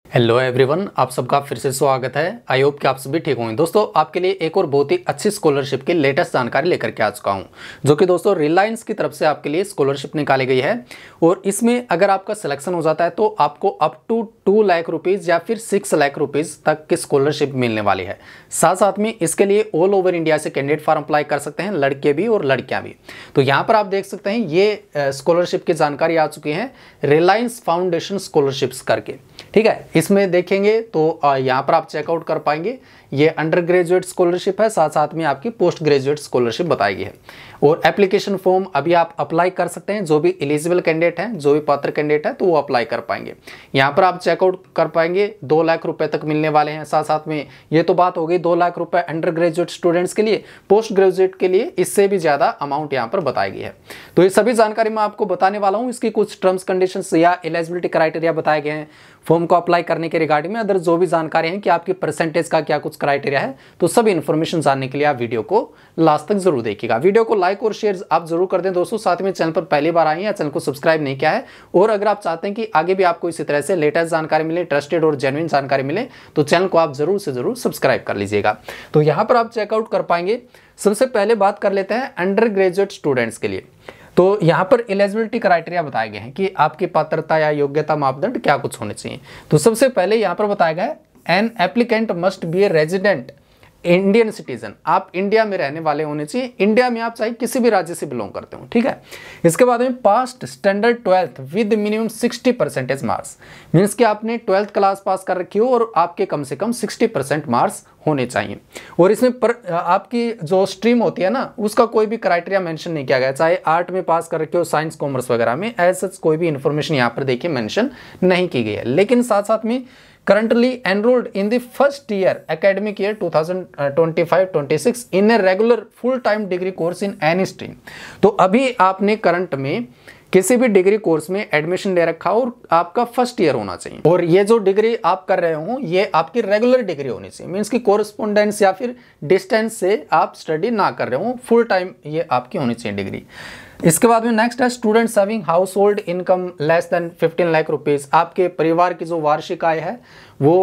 Hello everyone, आप सबका फिर से स्वागत है। आई होप कि आप सभी ठीक होंगे। दोस्तों, आपके लिए एक और बहुत ही अच्छी स्कॉलरशिप की लेटेस्ट जानकारी लेकर के आ चुका हूं, जो कि दोस्तों रिलायंस की तरफ से आपके लिए स्कॉलरशिप निकाली गई है। और इसमें अगर आपका सिलेक्शन हो जाता है तो आपको अप टू 2 लाख रुपीज़ या फिर 6 लाख रुपीज़ तक की स्कॉलरशिप मिलने वाली है। साथ साथ में इसके लिए ऑल ओवर इंडिया से कैंडिडेट फॉर्म अप्लाई कर सकते हैं, लड़के भी और लड़कियाँ भी। तो यहाँ पर आप देख सकते हैं ये स्कॉलरशिप की जानकारी आ चुकी है रिलायंस फाउंडेशन स्कॉलरशिप्स करके। ठीक है, इसमें देखेंगे तो यहाँ पर आप चेकआउट कर पाएंगे। ये अंडर ग्रेजुएट स्कॉलरशिप है, साथ साथ में आपकी पोस्ट ग्रेजुएट स्कॉलरशिप बताई गई है। और एप्लीकेशन फॉर्म अभी आप अप्लाई कर सकते हैं, जो भी एलिजिबल कैंडिडेट हैं, जो भी पात्र कैंडिडेट है तो वो अप्लाई कर पाएंगे। यहाँ पर आप चेकआउट कर पाएंगे 2 लाख रुपए तक मिलने वाले हैं। साथ साथ में ये तो बात हो गई 2 लाख रुपए अंडर ग्रेजुएट स्टूडेंट्स के लिए। पोस्ट ग्रेजुएट के लिए इससे भी ज़्यादा अमाउंट यहाँ पर बताई गई है। तो ये सभी जानकारी मैं आपको बताने वाला हूँ। इसकी कुछ टर्म्स कंडीशंस या एलिजिबिलिटी क्राइटेरिया बताए गए हैं फॉर्म को अप्लाई करने के रिगार्डिंग में। अदर जो भी जानकारी है कि आपकी परसेंटेज का क्या कुछ क्राइटेरिया है, तो सभी इन्फॉर्मेशन जानने के लिए आप वीडियो को लास्ट तक जरूर देखिएगा। वीडियो को लाइक और शेयर आप जरूर कर दें दोस्तों। साथ में चैनल पर पहली बार आए हैं या चैनल को सब्सक्राइब नहीं किया है, और अगर आप चाहते हैं कि आगे भी आपको इसी तरह से लेटेस्ट जानकारी मिले, ट्रस्टेड और जेन्युइन जानकारी मिले, तो चैनल को आप जरूर से जरूर सब्सक्राइब कर लीजिएगा। तो यहाँ पर आप चेकआउट कर पाएंगे। सबसे पहले बात कर लेते हैं अंडर ग्रेजुएट स्टूडेंट्स के लिए। तो यहाँ पर एलिजिबिलिटी क्राइटेरिया बताए गए हैं कि आपकी पात्रता या योग्यता मापदंड क्या कुछ होने चाहिए। तो सबसे पहले यहाँ पर बताया गया है an applicant must be a resident Indian citizen. आप इंडिया में रहने वाले होने चाहिए। इंडिया में आप चाहे किसी भी राज्य से बिलोंग करते हो, ठीक है। इसके बाद में past standard 12th with minimum 60% marks, means कि आपने 12th क्लास पास कर रखी हो और आपके कम से कम 60% मार्क्स होने चाहिए। और इसमें आपकी जो स्ट्रीम होती है ना, उसका कोई भी क्राइटेरिया मेंशन नहीं किया गया, चाहे आर्ट में पास कर रखे हो, साइंस कॉमर्स वगैरह में, ऐसा कोई भी इन्फॉर्मेशन यहाँ पर देखिए मेंशन नहीं की गई है। लेकिन साथ साथ में currently enrolled in the first year academic year 2025-26 in a regular full time degree course in any stream। तो अभी आपने करंट में किसी भी डिग्री कोर्स में एडमिशन ले रखा हो और आपका फर्स्ट ईयर होना चाहिए, और ये जो डिग्री आप कर रहे हो ये आपकी रेगुलर डिग्री होनी चाहिए, मीन्स कि कोरस्पोंडेंस या फिर डिस्टेंस से आप स्टडी ना कर रहे हो, फुल टाइम ये आपकी होनी चाहिए डिग्री। इसके बाद में नेक्स्ट है students having house hold income less than 15 lakh rupees. आपके परिवार की जो वार्षिक आय है वो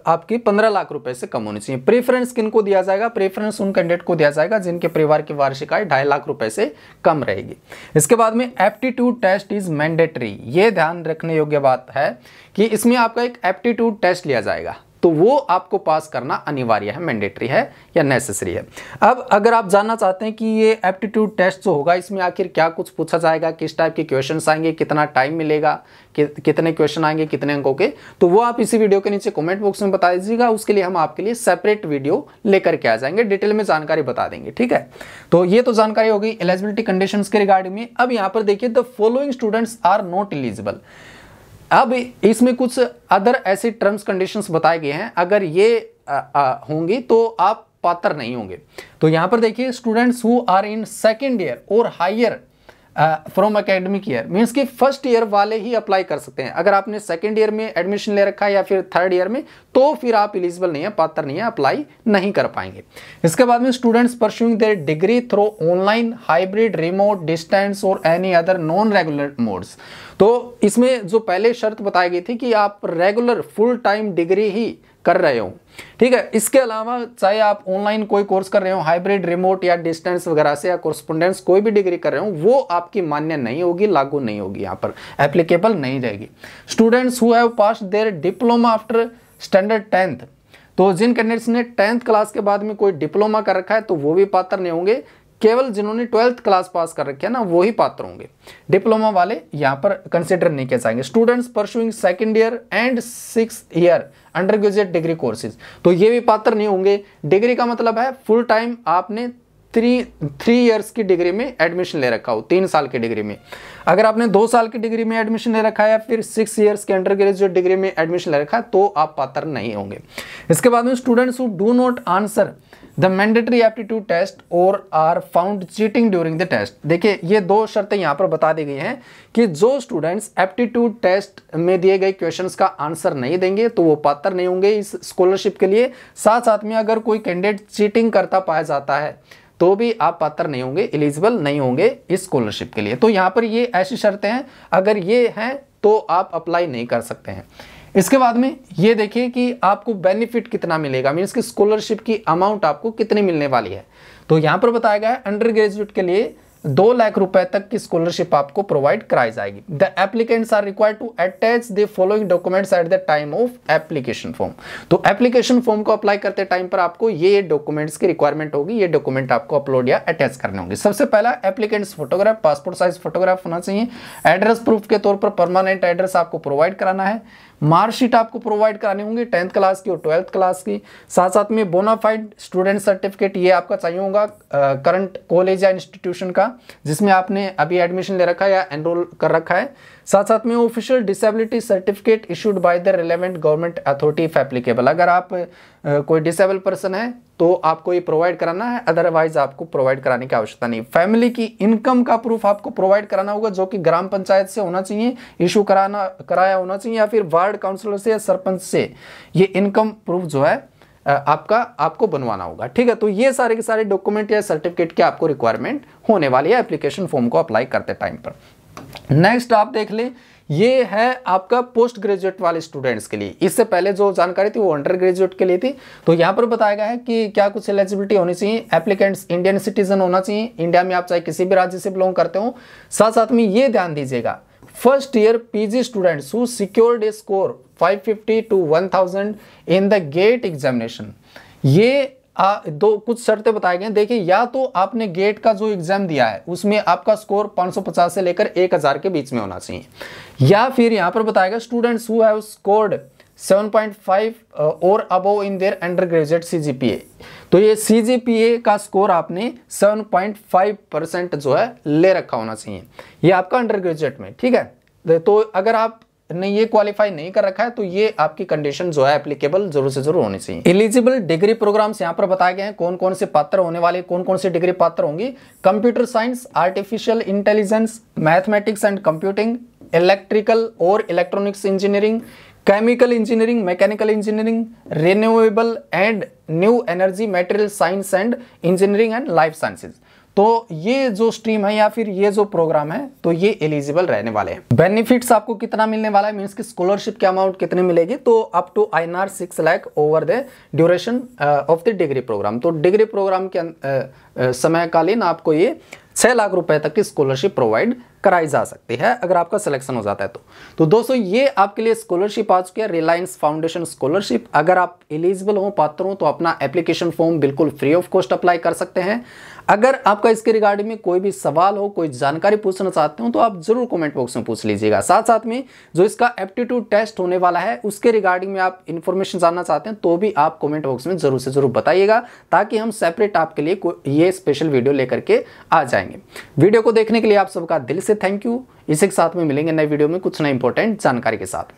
आपकी 15 लाख रुपए से कम होनी चाहिए। प्रेफरेंस किनको दिया जाएगा? प्रेफरेंस उन कैंडिडेट को दिया जाएगा जिनके परिवार की वार्षिक आय 2.5 लाख रुपए से कम रहेगी। इसके बाद में एप्टीट्यूड टेस्ट इज मैंडेटरी। ये ध्यान रखने योग्य बात है कि इसमें आपका एक एप्टीट्यूड टेस्ट लिया जाएगा, तो वो आपको पास करना अनिवार्य है, मैंडेटरी है या नेसेसरी है। अब अगर आप जानना चाहते हैं कि ये एप्टीट्यूड टेस्ट जो होगा इसमें आखिर क्या कुछ पूछा जाएगा, किस टाइप के क्वेश्चंस आएंगे, कितना टाइम मिलेगा, कितने क्वेश्चन आएंगे, कितने अंकों के, तो वो आप इसी वीडियो के नीचे कमेंट बॉक्स में बता दीजिएगा। उसके लिए हम आपके लिए सेपरेट वीडियो लेकर के आ जाएंगे, डिटेल में जानकारी बता देंगे, ठीक है। तो ये तो जानकारी होगी एलिजिबिलिटी कंडीशंस के रिगार्डिंग में। अब यहाँ पर देखिए the following students are not eligible. अब इसमें कुछ अदर ऐसे टर्म्स कंडीशंस बताए गए हैं, अगर ये होंगी तो आप पात्र नहीं होंगे। तो यहां पर देखिए students who are in second year और higher from academic year, means कि फर्स्ट ईयर वाले ही अप्लाई कर सकते हैं। अगर आपने सेकेंड ईयर में एडमिशन ले रखा है या फिर थर्ड ईयर में, तो फिर आप एलिजिबल नहीं है, पात्र नहीं है, अप्लाई नहीं कर पाएंगे। इसके बाद में students pursuing their degree through online, hybrid, remote, distance और any other non regular modes. तो इसमें जो पहले शर्त बताई गई थी कि आप रेगुलर फुल टाइम डिग्री ही कर रहे हो, ठीक है। इसके अलावा चाहे आप ऑनलाइन कोई कोर्स कर रहे हो, हाइब्रिड, रिमोट या डिस्टेंस वगैरह से, या कोरस्पोंडेंस कोई भी डिग्री कर रहे हो, वो आपकी मान्य नहीं होगी, लागू नहीं होगी, यहाँ पर एप्लीकेबल नहीं रहेगी। Students who have passed their diploma after standard 10th, तो जिन कैंडिडेट्स ने 10th क्लास के बाद में कोई डिप्लोमा कर रखा है तो वो भी पात्र नहीं होंगे। केवल जिन्होंने 12th क्लास पास कर रखी है ना, वो ही पात्र होंगे। डिप्लोमा वाले यहाँ पर कंसिडर नहीं किए जाएंगे। Students pursuing second year and 6th year under graduate degree courses, तो ये भी पात्र नहीं होंगे। डिग्री का मतलब है फुल टाइम आपने 3 इयर्स की डिग्री में एडमिशन ले रखा हो, 3 साल की डिग्री में। अगर आपने 2 साल की डिग्री में एडमिशन ले रखा है या फिर 6 इयर्स के अंडर ग्रेजुएट डिग्री में एडमिशन ले रखा है, तो आप पात्र नहीं होंगे। इसके बाद में students who do not answer the mandatory aptitude test और are found cheating during the test. देखिए ये 2 शर्तें यहाँ पर बता दी गई हैं कि जो स्टूडेंट्स एप्टीट्यूड टेस्ट में दिए गए क्वेश्चंस का आंसर नहीं देंगे तो वो पात्र नहीं होंगे इस स्कॉलरशिप के लिए। साथ साथ में अगर कोई कैंडिडेट चीटिंग करता पाया जाता है तो भी आप पात्र नहीं होंगे, एलिजिबल नहीं होंगे इस स्कॉलरशिप के लिए। तो यहाँ पर ये ऐसी शर्तें हैं, अगर ये हैं तो आप अप्लाई नहीं कर सकते हैं। इसके बाद में ये देखिए कि आपको बेनिफिट कितना मिलेगा, मीन्स कि स्कॉलरशिप की अमाउंट आपको कितनी मिलने वाली है। तो यहाँ पर बताया गया है अंडर ग्रेजुएट के लिए 2 लाख रुपए तक की स्कॉलरशिप आपको प्रोवाइड कराई जाएगी। The applicants are required to attach the following documents at the time of application form. तो एप्लीकेशन फॉर्म को अप्लाई करते टाइम पर आपको ये डॉक्यूमेंट्स की रिक्वायरमेंट होगी, ये डॉक्यूमेंट आपको अपलोड या अटैच करने होंगे। सबसे पहला applicants photograph, passport size photograph होना चाहिए। एड्रेस प्रूफ के तौर पर परमानेंट एड्रेस आपको प्रोवाइड कराना है। मार्कशीट आपको प्रोवाइड करानी होंगी 10th क्लास की और 12th क्लास की। साथ साथ में बोनाफाइड स्टूडेंट सर्टिफिकेट ये आपका चाहिए होगा करंट कॉलेज या इंस्टीट्यूशन का जिसमें आपने अभी एडमिशन ले रखा है या एनरोल कर रखा है। साथ साथ में official disability certificate issued by the relevant government authority if applicable. अगर आप कोई डिसेबल पर्सन है तो आपको ये प्रोवाइड कराना है, अदरवाइज आपको प्रोवाइड कराने की आवश्यकता नहीं। फैमिली की इनकम का प्रूफ आपको प्रोवाइड कराना होगा जो कि ग्राम पंचायत से होना चाहिए, इशू कराया होना चाहिए या फिर वार्ड काउंसिलर से या सरपंच से ये इनकम प्रूफ जो है आपको बनवाना होगा। ठीक है, तो ये सारे के सारे डॉक्यूमेंट या सर्टिफिकेट की आपको रिक्वायरमेंट होने वाली है एप्लीकेशन फॉर्म को अप्लाई करते टाइम पर। नेक्स्ट आप देख लें, ये है आपका पोस्ट ग्रेजुएट वाले स्टूडेंट्स के लिए। इससे पहले जो जानकारी थी वो अंडर ग्रेजुएट के लिए थी। तो यहाँ पर बताया गया है कि क्या कुछ एलिजिबिलिटी होनी चाहिए। एप्लीकेंट्स इंडियन सिटीजन होना चाहिए, इंडिया में आप चाहे किसी भी राज्य से बिलोंग करते हो। साथ साथ में ये ध्यान दीजिएगा, first year PG students who secured a score 550 to 1000 in the GATE examination. ये दो कुछ शर्तें बताई गई। देखिए, या तो आपने गेट का जो एग्जाम दिया है उसमें आपका स्कोर 550 से लेकर 1000 के बीच में होना चाहिए, या फिर यहां पर बताएगा स्टूडेंट्स हु हैव स्कोर्ड 7.5 और above in their under graduate CGPA. तो ये सीजीपीए का स्कोर आपने 7.5% जो है ले रखा होना चाहिए, ये आपका अंडर ग्रेजुएट में। ठीक है, तो अगर आप ने ये क्वालिफाई नहीं कर रखा है तो ये आपकी कंडीशन जो है एप्लीकेबल जरूर से जरूर होनी चाहिए। एलिजिबल डिग्री प्रोग्राम्स यहाँ पर बताए गए हैं, कौन कौन से पात्र होने वाले, कौन कौन से डिग्री पात्र होंगी। Computer science, artificial intelligence, mathematics and computing, electrical और electronics engineering, chemical engineering, mechanical engineering, renewable and new energy, material science and engineering and life sciences. तो ये जो स्ट्रीम है या फिर ये जो प्रोग्राम है तो ये एलिजिबल रहने वाले हैं। बेनिफिट्स आपको कितना मिलने वाला है, मींस कि स्कॉलरशिप की अमाउंट कितनी मिलेगी, तो up to INR 6 lakh over the duration of the degree programme. तो डिग्री प्रोग्राम के समयकालीन आपको ये 6 लाख रुपए तक की स्कॉलरशिप प्रोवाइड कराई जा सकती है अगर आपका सिलेक्शन हो जाता है तो दोस्तों ये आपके लिए स्कॉलरशिप आ चुकी है, रिलायंस फाउंडेशन स्कॉलरशिप। अगर आप एलिजिबल हो, पात्र हो, तो अपना एप्लीकेशन फॉर्म बिल्कुल फ्री ऑफ कॉस्ट अप्लाई कर सकते हैं। अगर आपका इसके रिगार्डिंग में कोई भी सवाल हो, कोई जानकारी पूछना चाहते हो तो आप जरूर कमेंट बॉक्स में पूछ लीजिएगा। साथ साथ में जो इसका एप्टीट्यूड टेस्ट होने वाला है उसके रिगार्डिंग में आप इन्फॉर्मेशन जानना चाहते हैं तो भी आप कमेंट बॉक्स में जरूर से जरूर बताइएगा, ताकि हम सेपरेट आपके लिए ये स्पेशल वीडियो लेकर के आ जाएंगे। वीडियो को देखने के लिए आप सबका दिल से थैंक यू। इसी के साथ में मिलेंगे नए वीडियो में कुछ नए इंपॉर्टेंट जानकारी के साथ।